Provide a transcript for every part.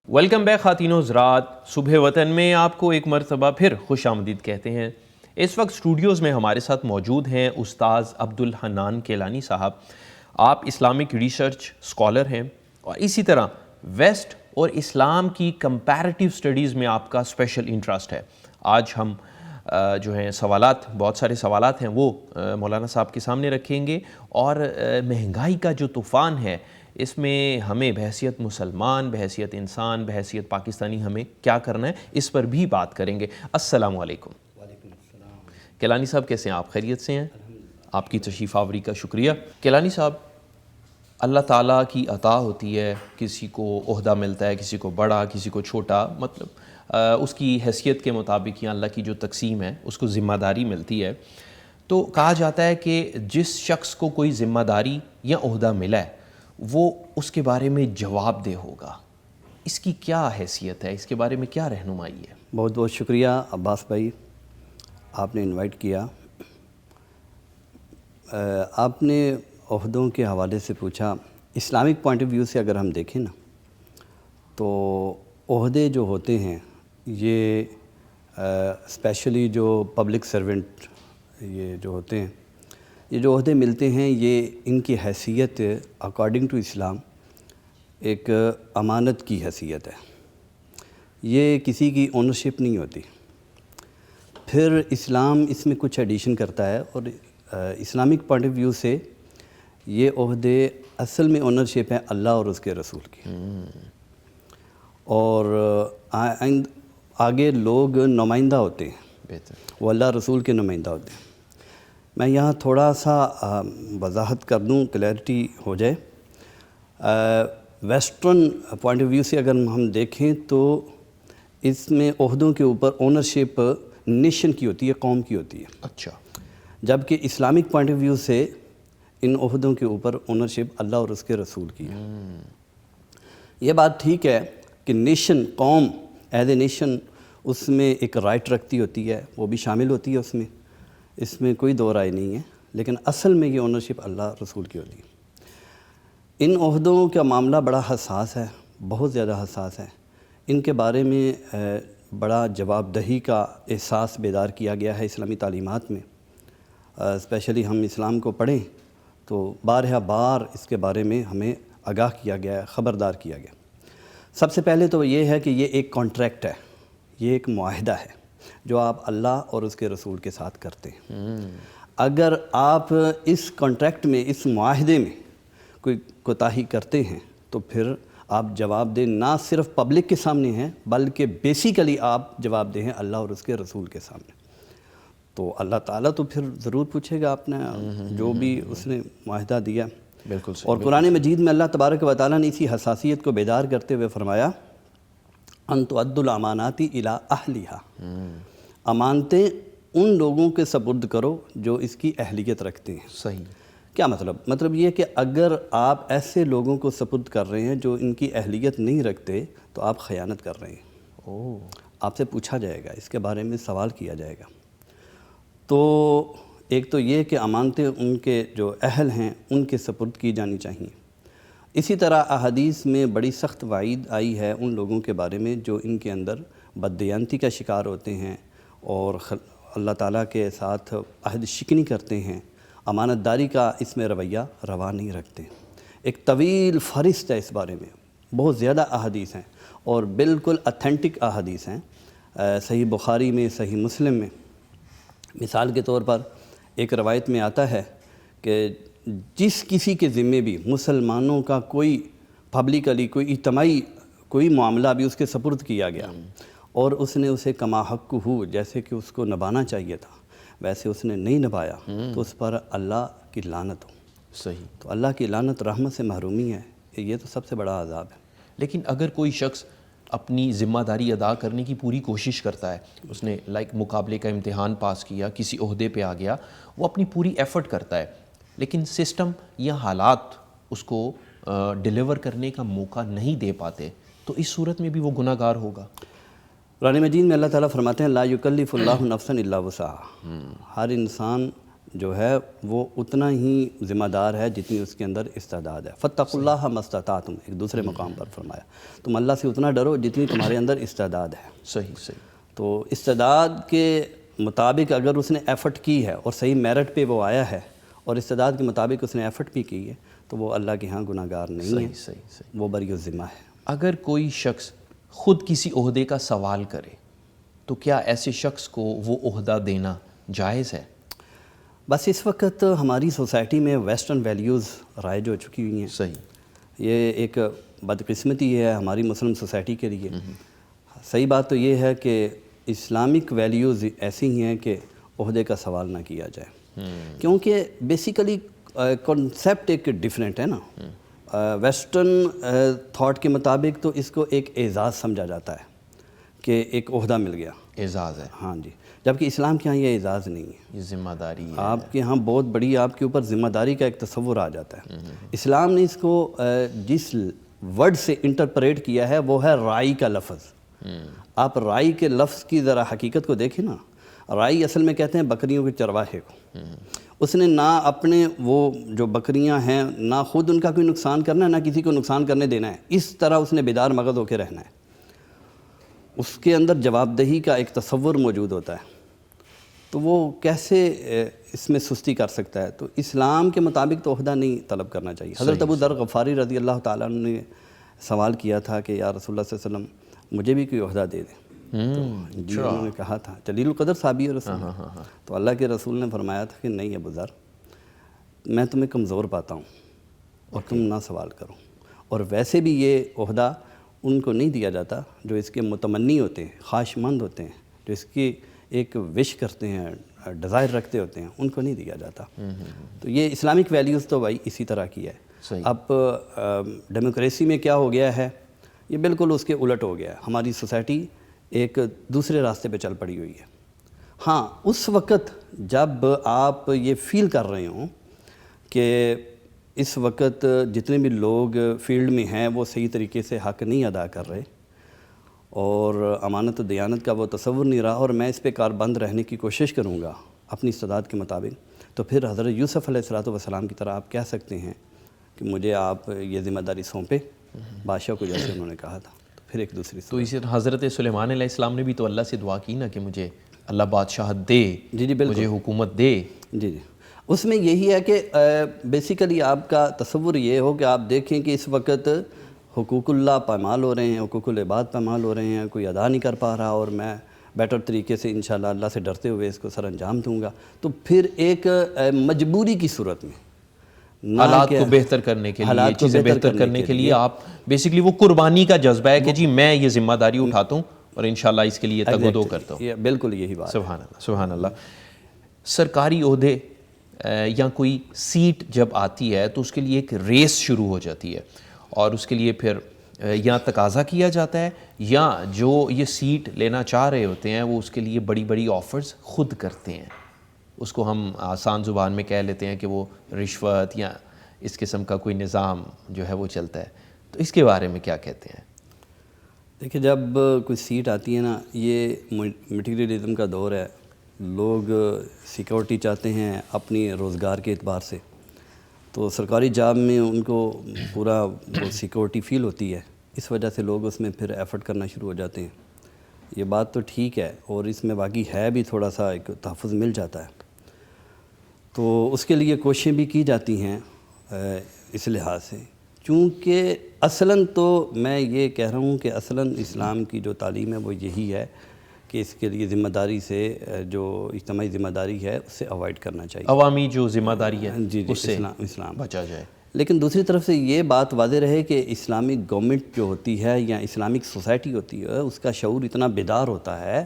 Welcome back خواتین و حضرات، صبح وطن میں آپ کو ایک مرتبہ پھر خوش آمدید کہتے ہیں۔ اس وقت اسٹوڈیوز میں ہمارے ساتھ موجود ہیں استاذ عبدالحنان کیلانی صاحب۔ آپ اسلامک ریسرچ اسکالر ہیں اور اسی طرح ویسٹ اور اسلام کی کمپیریٹیو اسٹڈیز میں آپ کا اسپیشل انٹرسٹ ہے۔ آج ہم جو ہیں بہت سارے سوالات ہیں وہ مولانا صاحب کے سامنے رکھیں گے، اور مہنگائی کا جو طوفان ہے اس میں ہمیں بحیثیت مسلمان، بحیثیت انسان، بحیثیت پاکستانی ہمیں کیا کرنا ہے، اس پر بھی بات کریں گے۔ السلام علیکم۔ وعلیکم السلام۔ کیلانی صاحب کیسے ہیں آپ؟ خیریت سے ہیں؟ آپ کی تشریف آوری کا شکریہ۔ کیلانی صاحب، اللہ تعالیٰ کی عطا ہوتی ہے، کسی کو عہدہ ملتا ہے، کسی کو بڑا، کسی کو چھوٹا، مطلب اس کی حیثیت کے مطابق یا اللہ کی جو تقسیم ہے اس کو ذمہ داری ملتی ہے۔ تو کہا جاتا ہے کہ جس شخص کو کوئی ذمہ داری یا عہدہ ملا ہے وہ اس کے بارے میں جواب دہ ہوگا۔ اس کی کیا حیثیت ہے؟ اس کے بارے میں کیا رہنمائی ہے؟ بہت بہت شکریہ عباس بھائی، آپ نے انوائٹ کیا۔ آپ نے عہدوں کے حوالے سے پوچھا۔ اسلامک پوائنٹ آف ویو سے اگر ہم دیکھیں نا تو عہدے جو ہوتے ہیں یہ اسپیشلی جو پبلک سرونٹ یہ جو ہوتے ہیں، یہ جو عہدے ملتے ہیں، یہ ان کی حیثیت اکارڈنگ ٹو اسلام ایک امانت کی حیثیت ہے۔ یہ کسی کی اونرشپ نہیں ہوتی۔ پھر اسلام اس میں کچھ ایڈیشن کرتا ہے، اور اسلامک پوائنٹ آف ویو سے یہ عہدے اصل میں اونرشپ ہے اللہ اور اس کے رسول کی، اور آگے لوگ نمائندہ ہوتے ہیں، وہ اللہ رسول کے نمائندہ ہوتے ہیں۔ میں یہاں تھوڑا سا وضاحت کر دوں، کلیئرٹی ہو جائے۔ ویسٹرن پوائنٹ آف ویو سے اگر ہم دیکھیں تو اس میں عہدوں کے اوپر اونرشپ نیشن کی ہوتی ہے، قوم کی ہوتی ہے۔ اچھا۔ جبکہ اسلامک پوائنٹ آف ویو سے ان عہدوں کے اوپر اونرشپ اللہ اور اس کے رسول کی ہے۔ یہ بات ٹھیک ہے کہ نیشن، قوم ایز اے نیشن اس میں ایک رائٹ رکھتی ہوتی ہے، وہ بھی شامل ہوتی ہے اس میں کوئی دو رائے نہیں ہے، لیکن اصل میں یہ اونرشپ اللہ رسول کی ہوتی ہے۔ ان عہدوں کا معاملہ بڑا حساس ہے، بہت زیادہ حساس ہے۔ ان کے بارے میں بڑا جواب دہی کا احساس بیدار کیا گیا ہے اسلامی تعلیمات میں۔ اسپیشلی ہم اسلام کو پڑھیں تو بارہا بار اس کے بارے میں ہمیں آگاہ کیا گیا ہے، خبردار کیا گیا۔ سب سے پہلے تو یہ ہے کہ یہ ایک کانٹریکٹ ہے، یہ ایک معاہدہ ہے جو آپ اللہ اور اس کے رسول کے ساتھ کرتے ہیں۔ اگر آپ اس کانٹریکٹ میں، اس معاہدے میں کوئی کوتاہی کرتے ہیں تو پھر آپ جواب دہ نہ صرف پبلک کے سامنے ہیں بلکہ بیسیکلی آپ جواب دہ ہیں اللہ اور اس کے رسول کے سامنے۔ تو اللہ تعالیٰ تو پھر ضرور پوچھے گا آپ نے جو بھی اس نے معاہدہ دیا۔ بالکل صحیح۔ اور قرآن مجید میں اللہ تبارک و تعالیٰ نے اسی حساسیت کو بیدار کرتے ہوئے فرمایا ان تؤدوا الامانات الی اہلھا، امانتیں ان لوگوں کے سپرد کرو جو اس کی اہلیت رکھتے ہیں۔ صحیح۔ کیا مطلب یہ کہ اگر آپ ایسے لوگوں کو سپرد کر رہے ہیں جو ان کی اہلیت نہیں رکھتے تو آپ خیانت کر رہے ہیں۔ آپ سے پوچھا جائے گا، اس کے بارے میں سوال کیا جائے گا۔ تو ایک تو یہ کہ امانتیں ان کے جو اہل ہیں ان کے سپرد کی جانی چاہیے۔ اسی طرح احادیث میں بڑی سخت وعید آئی ہے ان لوگوں کے بارے میں جو ان کے اندر بددیانتی کا شکار ہوتے ہیں اور اللہ تعالیٰ کے ساتھ عہد شکنی کرتے ہیں، امانت داری کا اس میں رویہ روا نہیں رکھتے۔ ایک طویل فہرست ہے اس بارے میں، بہت زیادہ احادیث ہیں اور بالکل اتھینٹک احادیث ہیں۔ صحیح بخاری میں، صحیح مسلم میں، مثال کے طور پر ایک روایت میں آتا ہے کہ جس کسی کے ذمے بھی مسلمانوں کا کوئی پبلکلی، کوئی اجتماعی کوئی معاملہ بھی اس کے سپرد کیا گیا اور اس نے اسے کما حق ہو، جیسے کہ اس کو نبھانا چاہیے تھا ویسے اس نے نہیں نبھایا، تو اس پر اللہ کی لعنت ہو۔ صحیح۔ تو اللہ کی لعنت رحمت سے محرومی ہے، یہ تو سب سے بڑا عذاب ہے۔ لیکن اگر کوئی شخص اپنی ذمہ داری ادا کرنے کی پوری کوشش کرتا ہے، اس نے مقابلے کا امتحان پاس کیا، کسی عہدے پہ آ گیا، وہ اپنی پوری ایفرٹ کرتا ہے، لیکن سسٹم یا حالات اس کو ڈیلیور کرنے کا موقع نہیں دے پاتے، تو اس صورت میں بھی وہ گناہ گار ہوگا۔ قرآن مجید میں اللہ تعالیٰ فرماتے ہیں لا یکلف اللہ نفسا الا وسعہا، ہر انسان جو ہے وہ اتنا ہی ذمہ دار ہے جتنی اس کے اندر استعداد ہے. فاتقوا اللہ ما استطعتم، ایک دوسرے مقام پر فرمایا تم اللہ سے اتنا ڈرو جتنی تمہارے اندر استعداد ہے. صحیح. تو استعداد کے مطابق اگر اس نے ایفرٹ کی ہے اور صحیح میرٹ پہ وہ آیا ہے اور استعداد کے مطابق اس نے ایفرٹ بھی کی ہے تو وہ اللہ کے ہاں گناہ گار نہیں ہے. صحیح. وہ بری الذمہ ہے. اگر کوئی شخص خود کسی عہدے کا سوال کرے تو کیا ایسے شخص کو وہ عہدہ دینا جائز ہے؟ بس اس وقت ہماری سوسائٹی میں ویسٹرن ویلیوز رائج ہو چکی ہوئی ہیں. صحیح. یہ ایک بدقسمتی ہے ہماری مسلم سوسائٹی کے لیے. صحیح بات تو یہ ہے کہ اسلامک ویلیوز ایسی ہی ہیں کہ عہدے کا سوال نہ کیا جائے، کیونکہ بیسیکلی کنسیپٹ ایک ڈیفرنٹ ہے نا. ویسٹرن تھاٹ کے مطابق تو اس کو ایک اعزاز سمجھا جاتا ہے کہ ایک عہدہ مل گیا، اعزاز ہے. ہاں جی، جبکہ اسلام کے ہاں یہ اعزاز نہیں ہے، یہ ذمہ داری ہے. آپ کے ہاں بہت بڑی آپ کے اوپر ذمہ داری کا ایک تصور آ جاتا ہے. اسلام نے اس کو جس ورڈ سے انٹرپریٹ کیا ہے وہ ہے رائی کا لفظ. آپ رائی کے لفظ کی ذرا حقیقت کو دیکھیں نا. رائی اصل میں کہتے ہیں بکریوں کے چرواہے کو. اس نے نہ اپنے وہ جو بکریاں ہیں نہ خود ان کا کوئی نقصان کرنا ہے نہ کسی کو نقصان کرنے دینا ہے. اس طرح اس نے بیدار مغز ہو کے رہنا ہے. اس کے اندر جواب دہی کا ایک تصور موجود ہوتا ہے. تو وہ کیسے اس میں سستی کر سکتا ہے؟ تو اسلام کے مطابق تو عہدہ نہیں طلب کرنا چاہیے. حضرت ابو ذر غفاری رضی اللہ تعالیٰ عنہ نے سوال کیا تھا کہ یا رسول اللہ صلی اللہ علیہ وسلم مجھے بھی کوئی عہدہ دے دیں. جی انہوں نے کہا تھا جلیل القدر صحابی رسول. تو اللہ کے رسول نے فرمایا تھا کہ نہیں ابو ذر، میں تمہیں کمزور پاتا ہوں اور تم نہ سوال کرو. اور ویسے بھی یہ عہدہ ان کو نہیں دیا جاتا جو اس کے متمنی ہوتے ہیں، خواہش مند ہوتے ہیں، جو اس کی ایک وش کرتے ہیں، ڈیزائر رکھتے ہوتے ہیں، ان کو نہیں دیا جاتا. تو یہ اسلامک ویلیوز تو بھائی اسی طرح کی ہے. اب ڈیموکریسی میں کیا ہو گیا ہے، یہ بالکل اس کے الٹ ہو گیا ہے. ہماری سوسائٹی ایک دوسرے راستے پہ چل پڑی ہوئی ہے. ہاں اس وقت جب آپ یہ فیل کر رہے ہوں کہ اس وقت جتنے بھی لوگ فیلڈ میں ہیں وہ صحیح طریقے سے حق نہیں ادا کر رہے اور امانت و دیانت کا وہ تصور نہیں رہا اور میں اس پہ کاربند رہنے کی کوشش کروں گا اپنی استعداد کے مطابق، تو پھر حضرت یوسف علیہ السلام کی طرح آپ کہہ سکتے ہیں کہ مجھے آپ یہ ذمہ داری سونپے بادشاہ کو، جیسے انہوں نے کہا تھا. تو پھر ایک دوسری تو اسی طرح حضرت سلیمان علیہ السلام نے بھی تو اللہ سے دعا کی نا کہ مجھے اللہ بادشاہت دے، جی بالکل، مجھے حکومت دے. جی اس میں یہی ہے کہ بیسیکلی آپ کا تصور یہ ہو کہ آپ دیکھیں کہ اس وقت حقوق اللہ پامال ہو رہے ہیں، حقوق العباد پامال ہو رہے ہیں، کوئی ادا نہیں کر پا رہا اور میں بیٹر طریقے سے انشاءاللہ اللہ سے ڈرتے ہوئے اس کو سر انجام دوں گا. تو پھر ایک مجبوری کی صورت میں حالات کو بہتر کرنے کے لیے، چیزیں بہتر کرنے کے لیے آپ بیسیکلی وہ قربانی کا جذبہ ہے کہ جی میں یہ ذمہ داری اٹھاتا ہوں اور انشاءاللہ اس کے لیے تگ و دو کرتا ہوں. بالکل یہی بات. سبحان اللہ سبحان اللہ. سرکاری عہدے یا کوئی سیٹ جب آتی ہے تو اس کے لیے ایک ریس شروع ہو جاتی ہے اور اس کے لیے پھر یا تقاضا کیا جاتا ہے یا جو یہ سیٹ لینا چاہ رہے ہوتے ہیں وہ اس کے لیے بڑی بڑی آفرز خود کرتے ہیں. اس کو ہم آسان زبان میں کہہ لیتے ہیں کہ وہ رشوت یا اس قسم کا کوئی نظام جو ہے وہ چلتا ہے. تو اس کے بارے میں کیا کہتے ہیں؟ دیکھیں جب کوئی سیٹ آتی ہے نا، یہ مٹیریلزم کا دور ہے. لوگ سیکورٹی چاہتے ہیں اپنی روزگار کے اعتبار سے، تو سرکاری جاب میں ان کو پورا وہ سیکورٹی فیل ہوتی ہے. اس وجہ سے لوگ اس میں پھر ایفرٹ کرنا شروع ہو جاتے ہیں. یہ بات تو ٹھیک ہے اور اس میں باقی ہے بھی تھوڑا سا ایک تحفظ مل جاتا ہے. تو اس کے لیے کوششیں بھی کی جاتی ہیں اس لحاظ سے، چونکہ اصلاً تو میں یہ کہہ رہا ہوں کہ اصلاً اسلام کی جو تعلیم ہے وہ یہی ہے کہ اس کے لیے ذمہ داری سے جو اجتماعی ذمہ داری ہے اس سے اوائڈ کرنا چاہیے، عوامی جو ذمہ داری ہے جی اس سے اسلام بچا جائے. لیکن دوسری طرف سے یہ بات واضح رہے کہ اسلامک گورنمنٹ جو ہوتی ہے یا اسلامک سوسائٹی ہوتی ہے اس کا شعور اتنا بیدار ہوتا ہے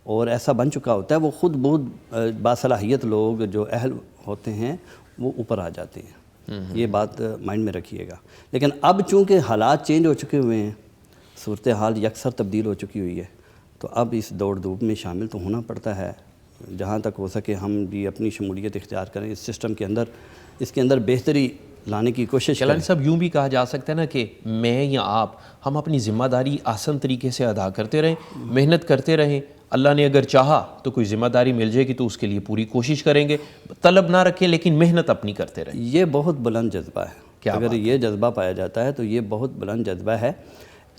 اور ایسا بن چکا ہوتا ہے، وہ خود بہت باصلاحیت لوگ جو اہل ہوتے ہیں وہ اوپر آ جاتے ہیں. یہ بات مائنڈ میں رکھیے گا. لیکن اب چونکہ حالات چینج ہو چکے ہوئے ہیں، صورتحال یکسر تبدیل ہو چکی ہوئی ہے، تو اب اس دوڑ دھوپ میں شامل تو ہونا پڑتا ہے. جہاں تک ہو سکے ہم بھی اپنی شمولیت اختیار کریں اس سسٹم کے اندر، اس کے اندر بہتری لانے کی کوشش کریں. کلانی صاحب یوں بھی کہا جا سکتا ہے نا کہ میں یا آپ ہم اپنی ذمہ داری آسان طریقے سے ادا کرتے رہیں، محنت کرتے رہیں، اللہ نے اگر چاہا تو کوئی ذمہ داری مل جائے گی تو اس کے لیے پوری کوشش کریں گے، طلب نہ رکھیں لیکن محنت اپنی کرتے رہیں۔ یہ بہت بلند جذبہ ہے، اگر یہ جذبہ پایا جاتا ہے تو یہ بہت بلند جذبہ ہے۔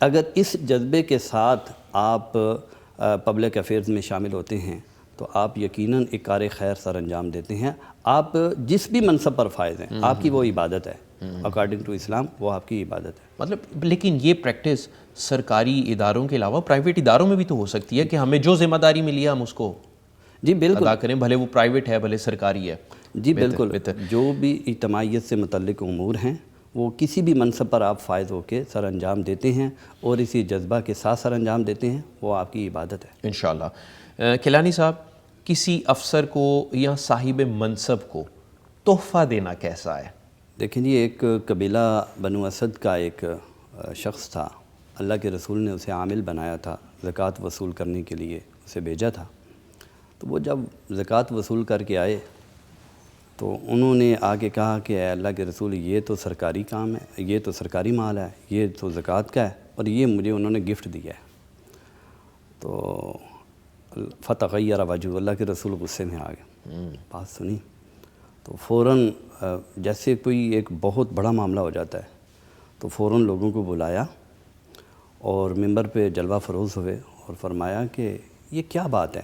اگر اس جذبے کے ساتھ آپ پبلک افیئرز میں شامل ہوتے ہیں تو آپ یقیناً ایک کار خیر سر انجام دیتے ہیں۔ آپ جس بھی منصب پر فائز ہیں آپ کی وہ عبادت ہے، اکارڈنگ ٹو اسلام وہ آپ کی عبادت ہے۔ مطلب لیکن یہ پریکٹس سرکاری اداروں کے علاوہ پرائیویٹ اداروں میں بھی تو ہو سکتی ہے کہ ہمیں جو ذمہ داری ملی ہے ہم اس کو جی بالکل ادا کریں، بھلے وہ پرائیویٹ ہے بھلے سرکاری ہے۔ جی بالکل، جو بھی اجتماعیت سے متعلق امور ہیں وہ کسی بھی منصب پر آپ فائز ہو کے سر انجام دیتے ہیں اور اسی جذبہ کے ساتھ سر انجام دیتے ہیں، وہ آپ کی عبادت ہے انشاءاللہ۔ کیلانی صاحب، کسی افسر کو یا صاحب منصب کو تحفہ دینا کیسا ہے؟ دیکھیں جی، ایک قبیلہ بنو اسد کا ایک شخص تھا، اللہ کے رسول نے اسے عامل بنایا تھا، زکوٰۃ وصول کرنے کے لیے اسے بھیجا تھا۔ تو وہ جب زکوٰۃ وصول کر کے آئے تو انہوں نے آگے کہا کہ اے اللہ کے رسول، یہ تو سرکاری کام ہے، یہ تو سرکاری مال ہے، یہ تو زکوٰۃ کا ہے اور یہ مجھے انہوں نے گفٹ دیا ہے۔ تو فتغیر وجہ، اللہ کے رسول غصے میں آ گئے، بات سنی تو فوراً جیسے کوئی ایک بہت بڑا معاملہ ہو جاتا ہے تو فوراً لوگوں کو بلایا اور ممبر پہ جلوہ فروز ہوئے اور فرمایا کہ یہ کیا بات ہے،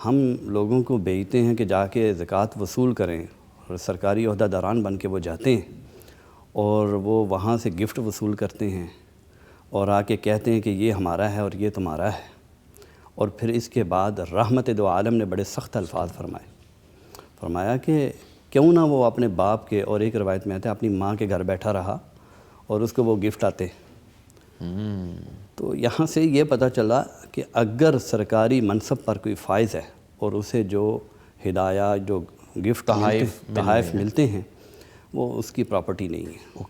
ہم لوگوں کو بھیجتے ہیں کہ جا کے زکوٰۃ وصول کریں اور سرکاری عہدہ داران بن کے وہ جاتے ہیں اور وہ وہاں سے گفٹ وصول کرتے ہیں اور آ کے کہتے ہیں کہ یہ ہمارا ہے اور یہ تمہارا ہے، اور پھر اس کے بعد رحمت دو عالم نے بڑے سخت الفاظ فرمایا کہ کیوں نہ وہ اپنے باپ کے، اور ایک روایت میں آتا ہے اپنی ماں کے گھر بیٹھا رہا اور اس کو وہ گفٹ آتے۔ تو یہاں سے یہ پتہ چلا کہ اگر سرکاری منصب پر کوئی فائز ہے اور اسے جو ہدایہ، جو گفٹ تحائف ملتے ہیں وہ اس کی پراپرٹی نہیں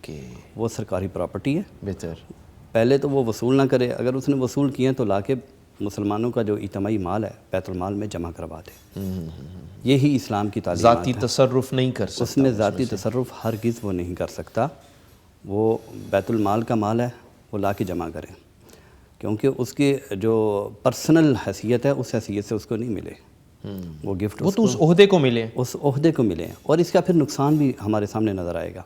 ہے، وہ سرکاری پراپرٹی ہے۔ بہتر، پہلے تو وہ وصول نہ کرے، اگر اس نے وصول کیے تو لا کے مسلمانوں کا جو اجتماعی مال ہے بیت المال میں جمع کروا دے۔ یہی اسلام کی تعلیمات ہے۔ ذاتی تصرف نہیں کر سکتا، اس میں ذاتی تصرف ہرگز وہ نہیں کر سکتا، وہ بیت المال کا مال ہے، وہ لا کے جمع کریں، کیونکہ اس کی جو پرسنل حیثیت ہے اس حیثیت سے اس کو نہیں ملے وہ گفٹ، وہ تو اس عہدے کو ملے، اس عہدے کو ملے۔ اور اس کا پھر نقصان بھی ہمارے سامنے نظر آئے گا۔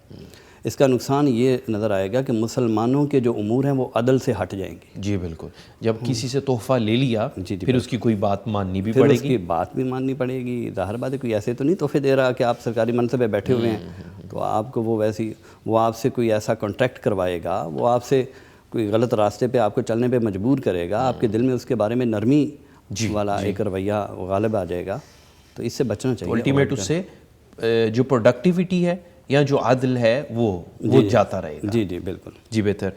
اس کا نقصان یہ نظر آئے گا کہ مسلمانوں کے جو امور ہیں وہ عدل سے ہٹ جائیں گے۔ جی بالکل، جب کسی سے تحفہ لے لیا پھر اس کی کوئی بات ماننی بھی پھر پڑے اس کی بات بھی ماننی پڑے گی۔ ظاہر بات ہے کوئی ایسے تو نہیں تحفے دے رہا کہ آپ سرکاری منصب پہ بیٹھے ہوئے ہیں تو آپ کو وہ آپ سے کوئی ایسا کانٹریکٹ کروائے گا، وہ آپ سے کوئی غلط راستے پہ آپ کو چلنے پہ مجبور کرے گا، آپ کے دل میں اس کے بارے میں نرمی والا ایک رویہ غالب آ جائے گا، تو اس سے بچنا چاہیے۔ الٹیمیٹ اس سے جو پروڈکٹیوٹی ہے یا جو عدل ہے وہ جاتا رہے گا۔ جی بالکل، جی بہتر۔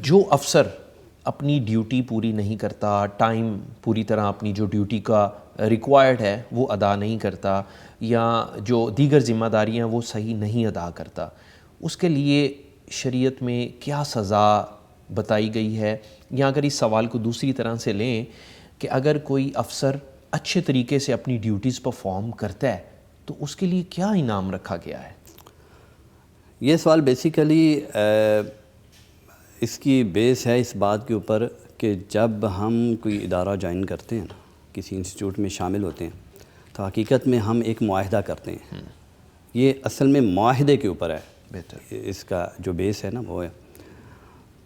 جو افسر اپنی ڈیوٹی پوری نہیں کرتا، ٹائم پوری طرح اپنی جو ڈیوٹی کا ریکوائرڈ ہے وہ ادا نہیں کرتا، یا جو دیگر ذمہ داریاں وہ صحیح نہیں ادا کرتا، اس کے لیے شریعت میں کیا سزا بتائی گئی ہے؟ یا اگر اس سوال کو دوسری طرح سے لیں کہ اگر کوئی افسر اچھے طریقے سے اپنی ڈیوٹیز پرفارم کرتا ہے تو اس کے لیے کیا انعام رکھا گیا ہے؟ یہ سوال بیسیکلی اس کی بیس ہے اس بات کے اوپر کہ جب ہم کوئی ادارہ جوائن کرتے ہیں، کسی انسٹیٹیوٹ میں شامل ہوتے ہیں، تو حقیقت میں ہم ایک معاہدہ کرتے ہیں۔ یہ اصل میں معاہدے کے اوپر ہے، بہتر، اس کا جو بیس ہے نا وہ ہے۔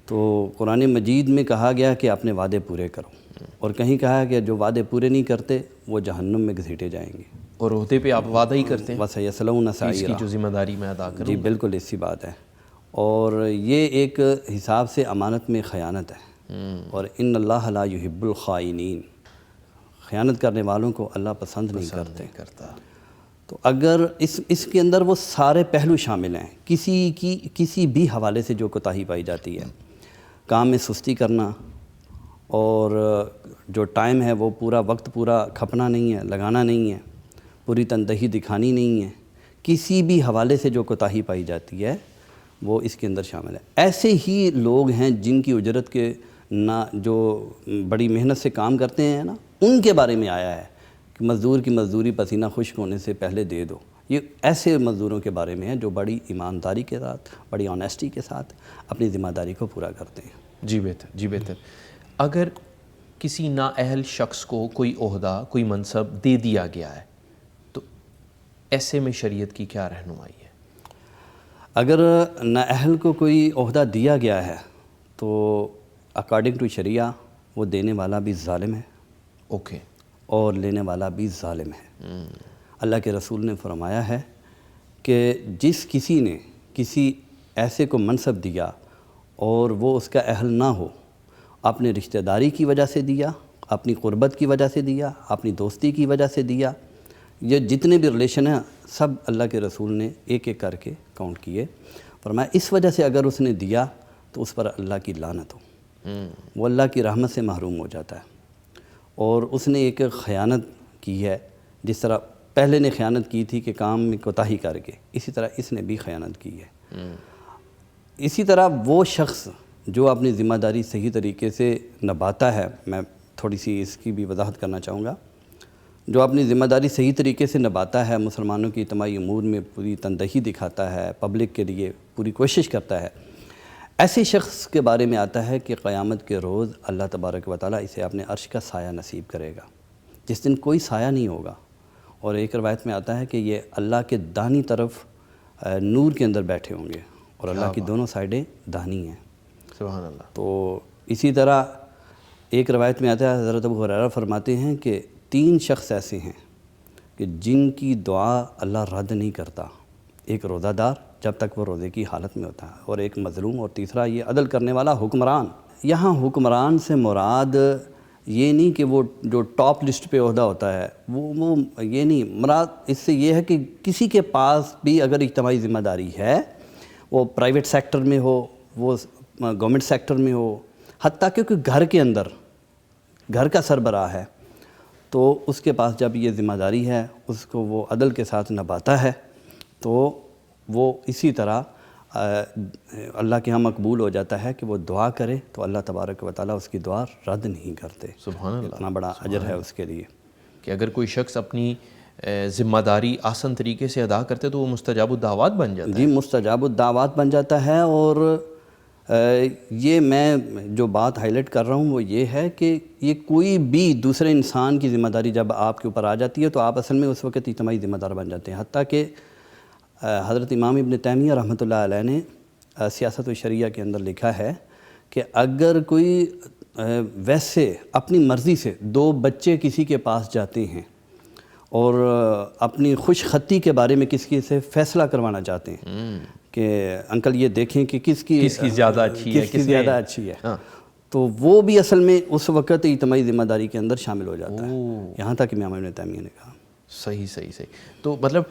تو قرآن مجید میں کہا گیا کہ اپنے وعدے پورے کرو، اور کہیں کہا کہ جو وعدے پورے نہیں کرتے وہ جہنم میں گھسیٹے جائیں گے، اور عہدے پہ آپ وعدہ ہی کرتے ہیں وَسَيَصْلَوْنَ اس کی سَعِيرًا۔ جو ذمہ داری میں ادا کروں۔ جی بالکل اسی بات ہے، اور یہ ایک حساب سے امانت میں خیانت ہے، اور ان اللہ لا يحب الخائنین، خیانت کرنے والوں کو اللہ پسند نہیں کرتا۔ تو اگر اس کے اندر وہ سارے پہلو شامل ہیں، کسی بھی حوالے سے جو کوتاہی پائی جاتی ہے، کام میں سستی کرنا، اور جو ٹائم ہے وہ پورا وقت پورا کھپنا نہیں ہے، لگانا نہیں ہے، پوری تندہی دکھانی نہیں ہے، کسی بھی حوالے سے جو کوتاہی پائی جاتی ہے وہ اس کے اندر شامل ہے۔ ایسے ہی لوگ ہیں جن کی اجرت کے نہ جو بڑی محنت سے کام کرتے ہیں نا، ان کے بارے میں آیا ہے کہ مزدور کی مزدوری پسینہ خشک ہونے سے پہلے دے دو۔ یہ ایسے مزدوروں کے بارے میں ہے جو بڑی ایمانداری کے ساتھ، بڑی آنیسٹی کے ساتھ اپنی ذمہ داری کو پورا کرتے ہیں۔ جی بہتر، جی بہتر۔ اگر کسی نااہل شخص کو کوئی عہدہ کوئی منصب دے دیا گیا ہے تو ایسے میں شریعت کی کیا رہنمائی ہے؟ اگر نااہل کو کوئی عہدہ دیا گیا ہے تو اکارڈنگ ٹو شریعہ وہ دینے والا بھی ظالم ہے اوکے اور لینے والا بھی ظالم ہے۔ اللہ کے رسول نے فرمایا ہے کہ جس کسی نے کسی ایسے کو منصب دیا اور وہ اس کا اہل نہ ہو، اپنے رشتہ داری کی وجہ سے دیا، اپنی قربت کی وجہ سے دیا، اپنی دوستی کی وجہ سے دیا، یہ جتنے بھی ریلیشن ہیں سب اللہ کے رسول نے ایک ایک کر کے کاؤنٹ کیے۔ فرمایا اس وجہ سے اگر اس نے دیا تو اس پر اللہ کی لعنت ہو، وہ اللہ کی رحمت سے محروم ہو جاتا ہے، اور اس نے ایک خیانت کی ہے، جس طرح پہلے نے خیانت کی تھی کہ کام میں کوتاہی کر کے، اسی طرح اس نے بھی خیانت کی ہے۔ اسی طرح وہ شخص جو اپنی ذمہ داری صحیح طریقے سے نبھاتا ہے، میں تھوڑی سی اس کی بھی وضاحت کرنا چاہوں گا، جو اپنی ذمہ داری صحیح طریقے سے نبھاتا ہے، مسلمانوں کی اجتماعی امور میں پوری تندہی دکھاتا ہے، پبلک کے لیے پوری کوشش کرتا ہے، ایسے شخص کے بارے میں آتا ہے کہ قیامت کے روز اللہ تبارک و تعالیٰ اسے اپنے عرش کا سایہ نصیب کرے گا، جس دن کوئی سایہ نہیں ہوگا، اور ایک روایت میں آتا ہے کہ یہ اللہ کے دانی طرف نور کے اندر بیٹھے ہوں گے، اور اللہ کی دونوں سائڈیں دانی ہیں۔ سبحان اللہ۔ تو اسی طرح ایک روایت میں آتا ہے، حضرت ابو ہریرہ فرماتے ہیں کہ 3 شخص ایسے ہیں کہ جن کی دعا اللہ رد نہیں کرتا، ایک روزہ دار جب تک وہ روزے کی حالت میں ہوتا ہے، اور ایک مظلوم، اور تیسرا یہ عدل کرنے والا حکمران۔ یہاں حکمران سے مراد یہ نہیں کہ وہ جو ٹاپ لسٹ پہ عہدہ ہوتا ہے، وہ یہ نہیں مراد، اس سے یہ ہے کہ کسی کے پاس بھی اگر اجتماعی ذمہ داری ہے، وہ پرائیویٹ سیکٹر میں ہو، وہ گورنمنٹ سیکٹر میں ہو، حتیٰ کہ کوئی گھر کے اندر گھر کا سربراہ ہے، تو اس کے پاس جب یہ ذمہ داری ہے اس کو وہ عدل کے ساتھ نبھاتا ہے تو وہ اسی طرح اللہ کے ہاں مقبول ہو جاتا ہے کہ وہ دعا کرے تو اللہ تبارک و تعالیٰ اس کی دعا رد نہیں کرتے۔ سبحان اللہ۔ اتنا بڑا اجر ہے اس کے لیے کہ اگر کوئی شخص اپنی ذمہ داری آسن طریقے سے ادا کرتے تو وہ مستجاب الدعوات بن جاتا ہے۔ جی، مستجاب الدعوات بن جاتا ہے۔ اور یہ میں جو بات ہائی لائٹ کر رہا ہوں وہ یہ ہے کہ یہ کوئی بھی دوسرے انسان کی ذمہ داری جب آپ کے اوپر آ جاتی ہے تو آپ اصل میں اس وقت اجتماعی ذمہ دار بن جاتے ہیں۔ حتیٰ کہ حضرت امام ابن تیمیہ رحمۃ اللہ علیہ نے سیاست و شریعہ کے اندر لکھا ہے کہ اگر کوئی ویسے اپنی مرضی سے 2 بچے کسی کے پاس جاتے ہیں اور اپنی خوش خطی کے بارے میں کسی سے فیصلہ کروانا چاہتے ہیں کہ انکل یہ دیکھیں کہ کس کی زیادہ اچھی ہے، کس کی زیادہ اچھی ہے، تو وہ بھی اصل میں اس وقت اجتماعی ذمہ داری کے اندر شامل ہو جاتا ہے، یہاں تک امام ابن تیمیہ نے کہا۔ صحیح۔ تو مطلب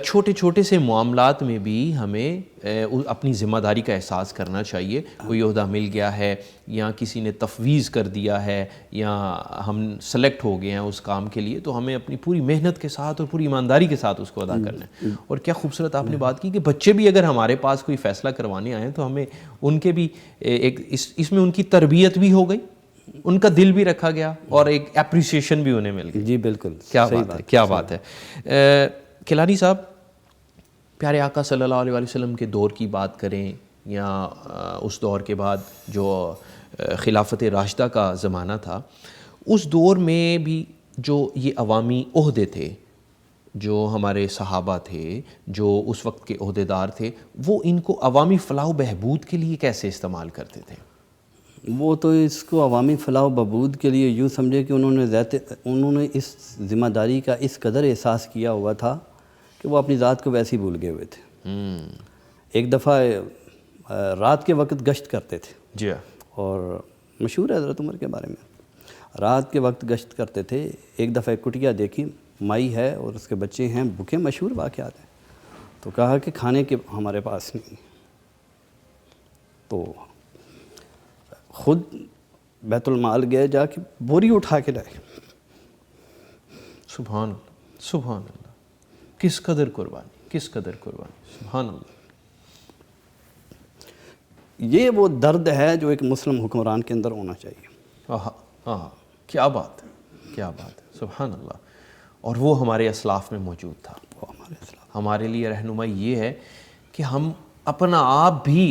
چھوٹے چھوٹے سے معاملات میں بھی ہمیں اپنی ذمہ داری کا احساس کرنا چاہیے۔ کوئی عہدہ مل گیا ہے یا کسی نے تفویض کر دیا ہے یا ہم سلیکٹ ہو گئے ہیں اس کام کے لیے، تو ہمیں اپنی پوری محنت کے ساتھ اور پوری ایمانداری کے ساتھ اس کو ادا کرنا ہے۔ اور کیا خوبصورت آپ نے بات کی کہ بچے بھی اگر ہمارے پاس کوئی فیصلہ کروانے آئیں تو ہمیں ان کے بھی ایک اس میں ان کی تربیت بھی ہو گئی، ان کا دل بھی رکھا گیا اور ایک اپریسیشن بھی انہیں مل گئی۔ جی بالکل، کیا بات ہے۔ کیلانی صاحب، پیارے آقا صلی اللہ علیہ وسلم کے دور کی بات کریں یا اس دور کے بعد جو خلافت راشدہ کا زمانہ تھا، اس دور میں بھی جو یہ عوامی عہدے تھے، جو ہمارے صحابہ تھے، جو اس وقت کے عہدیدار تھے، وہ ان کو عوامی فلاح و بہبود کے لیے کیسے استعمال کرتے تھے؟ وہ تو اس کو عوامی فلاح و بہبود کے لیے یوں سمجھے کہ انہوں نے اس ذمہ داری کا اس قدر احساس کیا ہوا تھا کہ وہ اپنی ذات کو ویسے ہی بھول گئے ہوئے تھے۔ ایک دفعہ رات کے وقت گشت کرتے تھے، جی، اور مشہور ہے حضرت عمر کے بارے میں، رات کے وقت گشت کرتے تھے، ایک دفعہ ایک کٹیا دیکھی، مائی ہے اور اس کے بچے ہیں بھوکے، مشہور واقعات ہیں، تو کہا کہ کھانے کے ہمارے پاس نہیں، تو خود بیت المال گئے، جا کے بوری اٹھا کے لائے۔ سبحان اللہ، سبحان اللہ، کس قدر قربانی، سبحان اللہ۔ یہ وہ درد ہے جو ایک مسلم حکمران کے اندر ہونا چاہیے۔ کیا بات ہے، سبحان اللہ۔ اور وہ ہمارے اسلاف میں موجود تھا۔ ہمارے لیے رہنمائی یہ ہے کہ ہم اپنا آپ بھی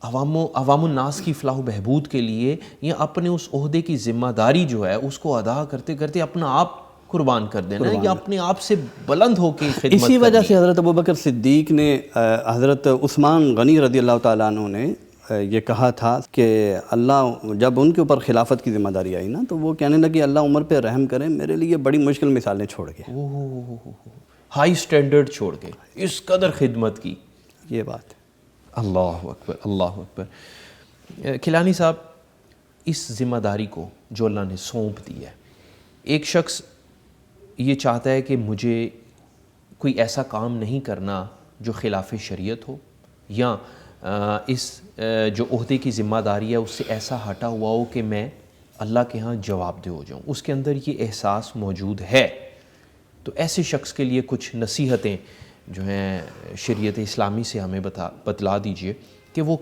عوام الناس کی فلاح و بہبود کے لیے یا اپنے اس عہدے کی ذمہ داری جو ہے اس کو ادا کرتے کرتے اپنا آپ قربان کر دینا یا اپنے آپ سے بلند ہو کے خدمت اسی وجہ سے حضرت ابوبکر صدیق نے حضرت عثمان غنی رضی اللہ تعالیٰ عنہ نے یہ کہا تھا کہ اللہ جب ان کے اوپر خلافت کی ذمہ داری آئی نا تو وہ کہنے لگے اللہ عمر پہ رحم کریں، میرے لیے بڑی مشکل مثالیں چھوڑ گئے، ہائی سٹینڈرڈ چھوڑ کے اس قدر خدمت کی. یہ بات ہے. اللہ اکبر اللہ اکبر. کیلانی صاحب، اس ذمہ داری کو جو اللہ نے سونپ دی ہے، ایک شخص یہ چاہتا ہے کہ مجھے کوئی ایسا کام نہیں کرنا جو خلاف شریعت ہو یا اس جو عہدے کی ذمہ داری ہے اس سے ایسا ہٹا ہوا ہو کہ میں اللہ کے ہاں جواب دہ ہو جاؤں، اس کے اندر یہ احساس موجود ہے، تو ایسے شخص کے لیے کچھ نصیحتیں جو ہیں شریعت اسلامی سے ہمیں بتلا دیجئے کہ وہ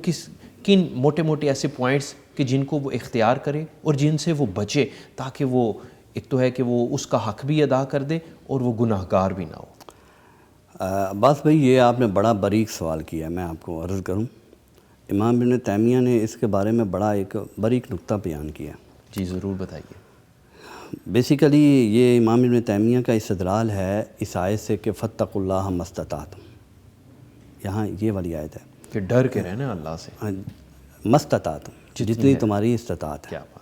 کن موٹے موٹے ایسے پوائنٹس کہ جن کو وہ اختیار کرے اور جن سے وہ بچے، تاکہ وہ ایک تو ہے کہ وہ اس کا حق بھی ادا کر دے اور وہ گناہ گار بھی نہ ہو. عباس بھائی، یہ آپ نے بڑا باریک سوال کیا ہے، میں آپ کو عرض کروں. امام ابن تیمیہ نے اس کے بارے میں بڑا ایک باریک نقطہ بیان کیا. جی ضرور بتائیے. بیسیکلی یہ امام ابن تیمیہ کا استدلال ہے اس آیت سے کہ فاتقوا اللہ ما استطعتم. یہاں یہ والی آیت ہے کہ ڈر کے رہنا اللہ سے، ما استطعتم، جتنی تمہاری استطاعت ہے. کیا بات.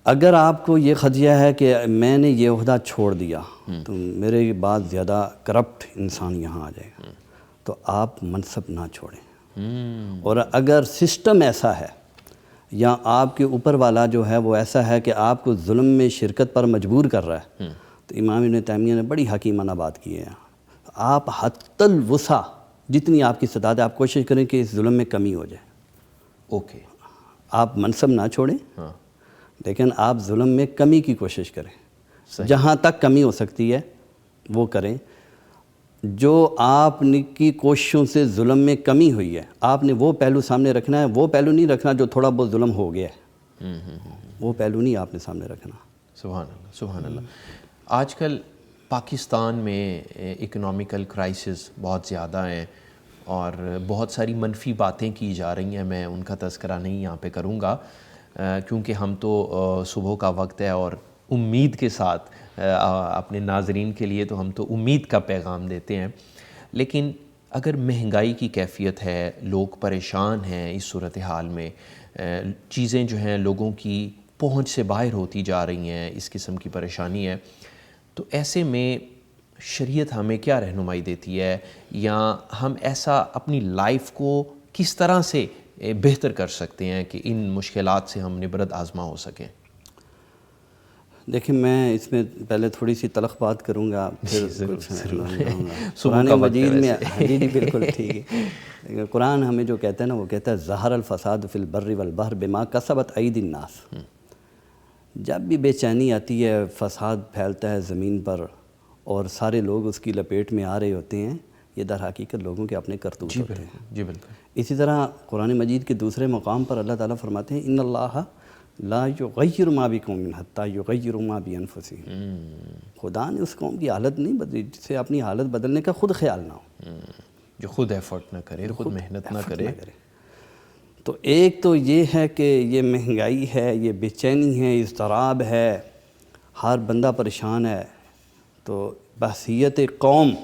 اگر آپ کو یہ خدشہ ہے کہ میں نے یہ عہدہ چھوڑ دیا تو میرے بعد زیادہ کرپٹ انسان یہاں آ جائے گا، تو آپ منصب نہ چھوڑیں. اور اگر سسٹم ایسا ہے یا آپ کے اوپر والا جو ہے وہ ایسا ہے کہ آپ کو ظلم میں شرکت پر مجبور کر رہا ہے، تو امام ابن تیمیہ نے بڑی حکیمانہ بات کی ہے. آپ حتی الوسع جتنی آپ کی استطاعت ہے آپ کوشش کریں کہ اس ظلم میں کمی ہو جائے. اوکے. آپ منصب نہ چھوڑیں، ہاں، لیکن آپ ظلم میں کمی کی کوشش کریں. جہاں تک کمی ہو سکتی ہے وہ کریں. جو آپ کی کوششوں سے ظلم میں کمی ہوئی ہے آپ نے وہ پہلو سامنے رکھنا ہے، وہ پہلو نہیں رکھنا جو تھوڑا بہت ظلم ہو گیا ہے، وہ پہلو نہیں آپ نے سامنے رکھنا. سبحان اللہ سبحان اللہ. آج کل پاکستان میں اکنامیکل کرائسس بہت زیادہ ہیں اور بہت ساری منفی باتیں کی جا رہی ہیں. میں ان کا تذکرہ نہیں یہاں پہ کروں گا کیونکہ ہم تو صبح کا وقت ہے اور امید کے ساتھ اپنے ناظرین کے لیے تو ہم تو امید کا پیغام دیتے ہیں. لیکن اگر مہنگائی کی کیفیت ہے، لوگ پریشان ہیں اس صورتحال میں، چیزیں جو ہیں لوگوں کی پہنچ سے باہر ہوتی جا رہی ہیں، اس قسم کی پریشانی ہے، تو ایسے میں شریعت ہمیں کیا رہنمائی دیتی ہے یا ہم ایسا اپنی لائف کو کس طرح سے بہتر کر سکتے ہیں کہ ان مشکلات سے ہم نبرد آزما ہو سکیں؟ دیکھیں، میں اس میں پہلے تھوڑی سی تلخ بات کروں گا، پھر قرآن مجید میں جی بالکل ٹھیک ہے. قرآن ہمیں جو کہتا ہے نا وہ کہتا ہے ظہر الفساد فی البر والبحر بما کسبت ایدی الناس. جب بھی بے چینی آتی ہے، فساد پھیلتا ہے زمین پر اور سارے لوگ اس کی لپیٹ میں آ رہے ہوتے ہیں، یہ در حقیقت لوگوں کے اپنے کرتوت ہوتے ہیں. جی بالکل. اسی طرح قرآن مجید کے دوسرے مقام پر اللہ تعالیٰ فرماتے ہیں ان اللہ لا یغیر ما بقوم حتی یغیروا ما بانفسہم. خدا نے اس قوم کی حالت نہیں بدلی جس سے اپنی حالت بدلنے کا خود خیال نہ ہو، جو خود ایفرٹ نہ کرے، خود محنت نہ کرے. تو ایک تو یہ ہے کہ یہ مہنگائی ہے، یہ بے چینی ہے، اضطراب ہے، ہر بندہ پریشان ہے. تو بحیثیت قوم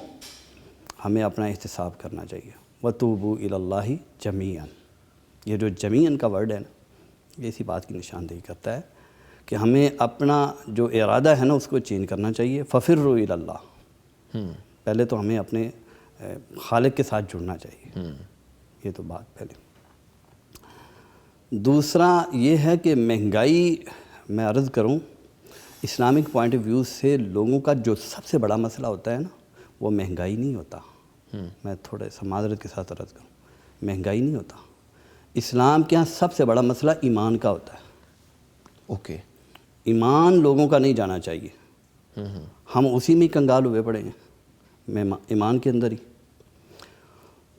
ہمیں اپنا احتساب کرنا چاہیے. وَتُوبُوا إِلَى اللَّهِ جَمِيعًا. یہ جو جمیعاً کا ورڈ ہے نا، یہ اسی بات کی نشاندہی کرتا ہے کہ ہمیں اپنا جو ارادہ ہے نا اس کو چینج کرنا چاہیے. فَفِرُّوا إِلَى اللَّهِ. پہلے تو ہمیں اپنے خالق کے ساتھ جڑنا چاہیے. یہ تو بات پہلے. دوسرا یہ ہے کہ مہنگائی، میں عرض کروں اسلامک پوائنٹ آف ویو سے لوگوں کا جو سب سے بڑا مسئلہ ہوتا ہے نا وہ مہنگائی نہیں ہوتا. میں تھوڑے سا معذرت کے ساتھ عرض کروں، مہنگائی نہیں ہوتا. اسلام کے ہاں سب سے بڑا مسئلہ ایمان کا ہوتا ہے. اوکے. ایمان لوگوں کا نہیں جانا چاہیے. ہم اسی میں کنگال ہوئے پڑے ہیں، ایمان کے اندر ہی.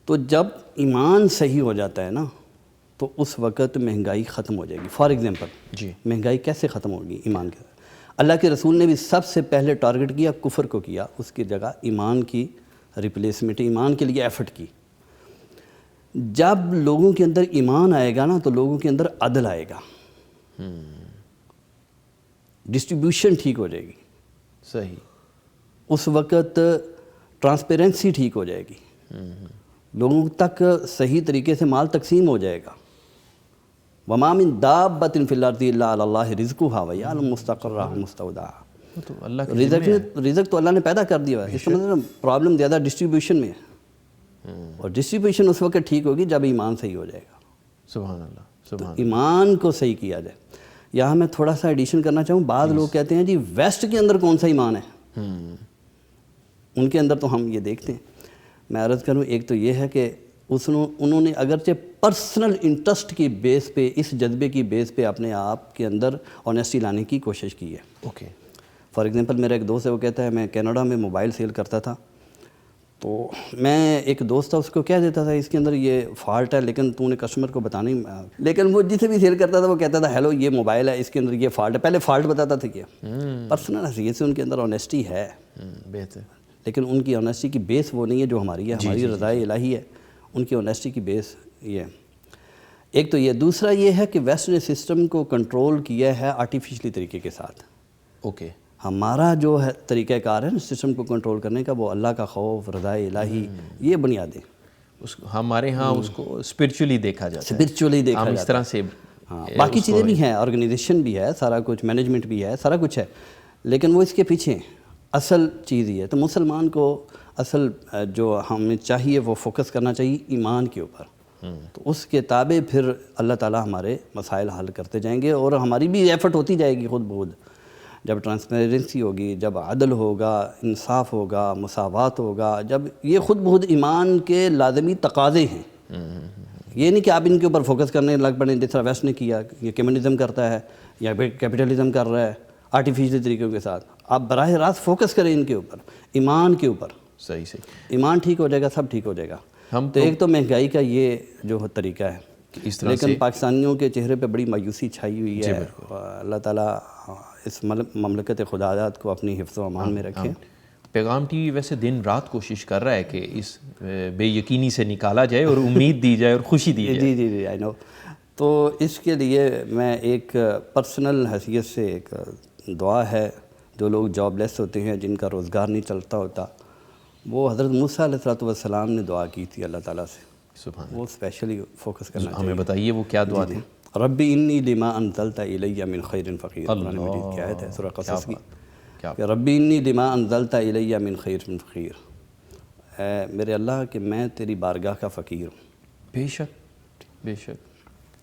تو جب ایمان صحیح ہو جاتا ہے نا تو اس وقت مہنگائی ختم ہو جائے گی. فار ایگزامپل جی مہنگائی کیسے ختم ہوگی؟ ایمان کے. اللہ کے رسول نے بھی سب سے پہلے ٹارگٹ کیا کفر کو کیا، اس کی جگہ ایمان کی ریپلیسمنٹ، ایمان کے لیے ایفرٹ کی. جب لوگوں کے اندر ایمان آئے گا نا تو لوگوں کے اندر عدل آئے گا، ڈسٹریبیوشن ٹھیک ہو جائے گی، صحیح، اس وقت ٹرانسپیرنسی ٹھیک ہو جائے گی، لوگوں تک صحیح طریقے سے مال تقسیم ہو جائے گا۔ وَمَا مِن دَابَّةٍ فِي الْأَرْضِ إِلَّا عَلَى اللَّهِ رِزْقُهَا وَيَعْلَمُ مُسْتَقَرَّهَا وَمُسْتَوْدَعَهَا۔ وہ تو اللہ کے ذمہ ہے۔ رزق تو اللہ نے پیدا کر دیا ہے، اس کا مطلب پرابلم زیادہ ڈسٹریبیوشن میں ہے، اور ڈسٹریبیوشن اس وقت ٹھیک ہوگی جب ایمان صحیح ہو جائے گا، سبحان اللہ، سبحان ایمان کو صحیح کیا جائے۔ یہاں میں تھوڑا سا ایڈیشن کرنا چاہوں، بعض لوگ کہتے ہیں جی ویسٹ کے اندر کون سا ایمان ہے، ان کے اندر تو ہم یہ دیکھتے ہیں۔ میں عرض کروں، ایک تو یہ ہے کہ انہوں نے اگرچہ پرسنل انٹرسٹ کی بیس پہ، اس جذبے کی بیس پہ اپنے آپ کے اندر آنیسٹی لانے کی کوشش کی ہے۔ اوکے، فار ایگزامپل میرا ایک دوست ہے، وہ کہتا ہے میں کینیڈا میں موبائل سیل کرتا تھا، تو میں ایک دوست تھا، اس کو کہہ دیتا تھا اس کے اندر یہ فالٹ ہے، لیکن تو نے کسٹمر کو بتانا ہی، لیکن وہ جسے بھی سیل کرتا تھا وہ کہتا تھا ہیلو یہ موبائل ہے، اس کے اندر یہ فالٹ ہے، پہلے فالٹ بتاتا تھا کہ پرسنل حیثیت سے ان کے اندر آنیسٹی ہے، بہتر، لیکن ان کی آنیسٹی کی بیس وہ نہیں ہے جو ہماری ہے، ہماری رضا الہی ہے، ان کی آنیسٹی کی بیس یہ ہے۔ ایک تو یہ، دوسرا یہ ہے کہ ویسٹ نے سسٹم کو کنٹرول کیا ہے آرٹیفیشلی طریقے کے ساتھ۔ اوکے، ہمارا جو ہے طریقہ کار ہے نا سسٹم کو کنٹرول کرنے کا، وہ اللہ کا خوف، رضا الہی، یہ بنیادیں ہمارے ہاں اس کو اسپرچولی دیکھا جاتا ہے، اسپرچولی دیکھا ہم جاتا اس طرح سے، ہاں، باقی چیزیں بھی ہیں، آرگنائزیشن بھی ہے، سارا کچھ، مینجمنٹ بھی ہے، سارا کچھ ہے، لیکن وہ اس کے پیچھے ہیں۔ اصل چیز یہ ہے، تو مسلمان کو اصل جو ہمیں چاہیے وہ فوکس کرنا چاہیے ایمان کے اوپر، تو اس کے تابع پھر اللہ تعالیٰ ہمارے مسائل حل کرتے جائیں گے، اور ہماری بھی ایفرٹ ہوتی جائے گی خود بخود۔ جب ٹرانسپیرنسی ہوگی، جب عدل ہوگا، انصاف ہوگا، مساوات ہوگا، جب یہ خود بخود ایمان کے لازمی تقاضے ہیں۔ یہ نہیں کہ آپ ان کے اوپر فوکس کرنے لگ پڑیں جس طرح ویسٹ نے کیا، یہ کمیونزم کرتا ہے یا کیپٹلزم کر رہا ہے آرٹیفیشل طریقوں کے ساتھ۔ آپ براہ راست فوکس کریں ان کے اوپر، ایمان کے اوپر، صحیح صحیح، ایمان ٹھیک ہو جائے گا، سب ٹھیک ہو جائے گا۔ تو ایک تو مہنگائی کا یہ جو طریقہ ہے، اس طرح لیکن پاکستانیوں کے چہرے پہ بڑی مایوسی چھائی ہوئی ہے۔ اللہ تعالیٰ اس مملکت خدایات کو اپنی حفظ و امان میں رکھے۔ پیغام ٹی وی ویسے دن رات کوشش کر رہا ہے کہ اس بے یقینی سے نکالا جائے اور امید دی جائے اور خوشی دی جائے۔ جی آئی نو۔ تو اس کے لیے میں ایک پرسنل حیثیت سے ایک دعا ہے، جو لوگ جاب لیس ہوتے ہیں، جن کا روزگار نہیں چلتا ہوتا، وہ حضرت موسیٰ علیہ السلام نے دعا کی تھی اللہ تعالیٰ سے، سبحان، وہ اسپیشلی فوکس کرنا ہمیں بتائیے وہ کیا دعا تھی؟ ربی انی لما انزلت الی من خیر فقیر، قرآن مجید کی آیت ہے سورہ قصص کی، کہ ربی انی لما انزلت الی من خیر فقیر، اے میرے اللہ کہ میں تیری بارگاہ کا فقیر ہوں، بے شک، بے شک،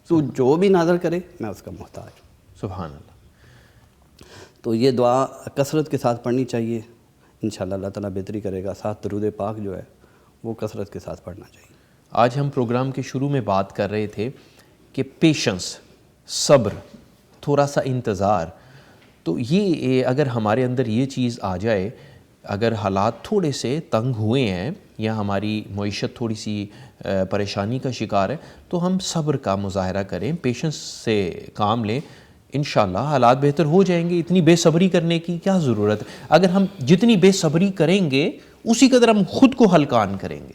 تو جو بھی نازل کرے میں اس کا محتاج ہوں۔ سبحان اللہ۔ تو یہ دعا کثرت کے ساتھ پڑھنی چاہیے، انشاءاللہ اللہ تعالیٰ بہتری کرے گا۔ ساتھ درود پاک جو ہے وہ کثرت کے ساتھ پڑھنا چاہیے۔ آج ہم پروگرام کے شروع میں بات کر رہے تھے کہ پیشنس، صبر، تھوڑا سا انتظار، تو یہ اگر ہمارے اندر یہ چیز آ جائے، اگر حالات تھوڑے سے تنگ ہوئے ہیں یا ہماری معیشت تھوڑی سی پریشانی کا شکار ہے، تو ہم صبر کا مظاہرہ کریں، پیشنس سے کام لیں، انشاءاللہ حالات بہتر ہو جائیں گے۔ اتنی بے صبری کرنے کی کیا ضرورت ہے؟ اگر ہم جتنی بے صبری کریں گے اسی قدر ہم خود کو ہلکان کریں گے،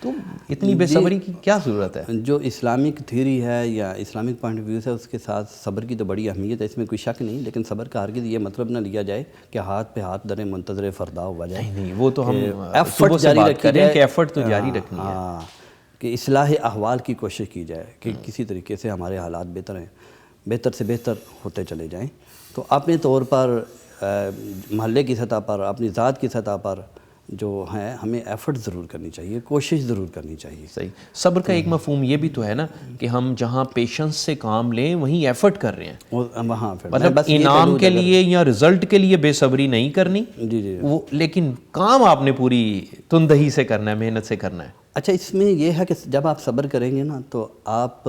تو اتنی بے صبری کی کیا ضرورت ہے؟ جو اسلامک تھیوری ہے یا اسلامک پوائنٹ آف ویو ہے، اس کے ساتھ صبر کی تو بڑی اہمیت ہے، اس میں کوئی شک نہیں، لیکن صبر کا ہرگز یہ مطلب نہ لیا جائے کہ ہاتھ پہ ہاتھ درے منتظر فردا ہوا جائے۔ نہیں، وہ تو ہم ایفرٹ جاری رکھی جائے، کہ ایفرٹ تو جاری رکھنی ہے، کہ اصلاح احوال کی کوشش کی جائے کہ کسی طریقے سے ہمارے حالات بہتر ہیں، بہتر سے بہتر ہوتے چلے جائیں۔ تو اپنے طور پر محلے کی سطح پر، اپنی ذات کی سطح پر جو ہیں، ہمیں ایفرٹ ضرور کرنی چاہیے، کوشش ضرور کرنی چاہیے۔ صحیح۔ صبر کا ایک مفہوم یہ بھی تو ہے نا کہ ہم جہاں پیشنس سے کام لیں وہیں ایفرٹ کر رہے ہیں، وہاں پھر مطلب انعام کے لیے یا رزلٹ کے لیے بے صبری نہیں کرنی، وہ لیکن کام آپ نے پوری تندہی سے کرنا ہے، محنت سے کرنا ہے۔ اچھا، اس میں یہ ہے کہ جب آپ صبر کریں گے نا تو آپ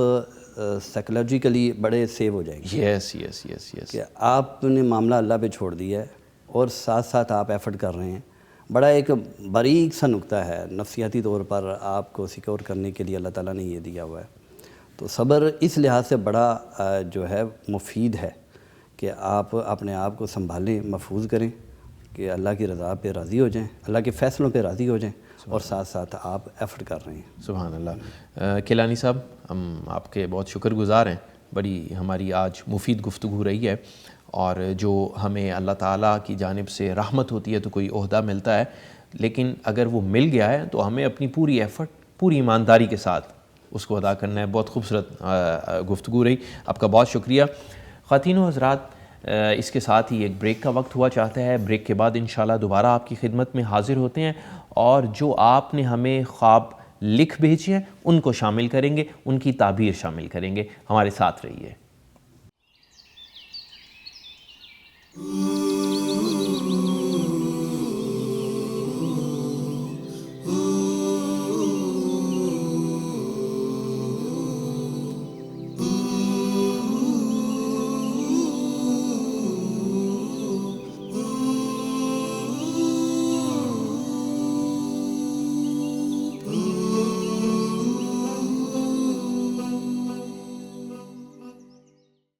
سائیکلوجیکلی بڑے سیو ہو جائیں گے۔ یس یس یس یس، کہ آپ نے معاملہ اللہ پہ چھوڑ دیا ہے اور ساتھ ساتھ آپ ایفرٹ کر رہے ہیں۔ بڑا ایک باریک سا نکتہ ہے، نفسیاتی طور پر آپ کو سیکور کرنے کے لیے اللہ تعالیٰ نے یہ دیا ہوا ہے۔ تو صبر اس لحاظ سے بڑا جو ہے مفید ہے کہ آپ اپنے آپ کو سنبھالیں، محفوظ کریں کہ اللہ کی رضا پہ راضی ہو جائیں، اللہ کے فیصلوں پہ راضی ہو جائیں، اور ساتھ ساتھ آپ ایفرٹ کر رہے ہیں. سبحان اللہ. کیلانی صاحب، ہم آپ کے بہت شکر گزار ہیں. بڑی ہماری آج مفید گفتگو رہی ہے، اور جو ہمیں اللہ تعالیٰ کی جانب سے رحمت ہوتی ہے تو کوئی عہدہ ملتا ہے، لیکن اگر وہ مل گیا ہے تو ہمیں اپنی پوری ایفرٹ پوری ایمانداری کے ساتھ اس کو ادا کرنا ہے. بہت خوبصورت گفتگو رہی، آپ کا بہت شکریہ. خواتین و حضرات، اس کے ساتھ ہی ایک بریک کا وقت ہوا چاہتا ہے. بریک کے بعد انشاءاللہ دوبارہ آپ کی خدمت میں حاضر ہوتے ہیں، اور جو آپ نے ہمیں خواب لکھ بھیجے ہیں ان کو شامل کریں گے، ان کی تعبیر شامل کریں گے. ہمارے ساتھ رہیے.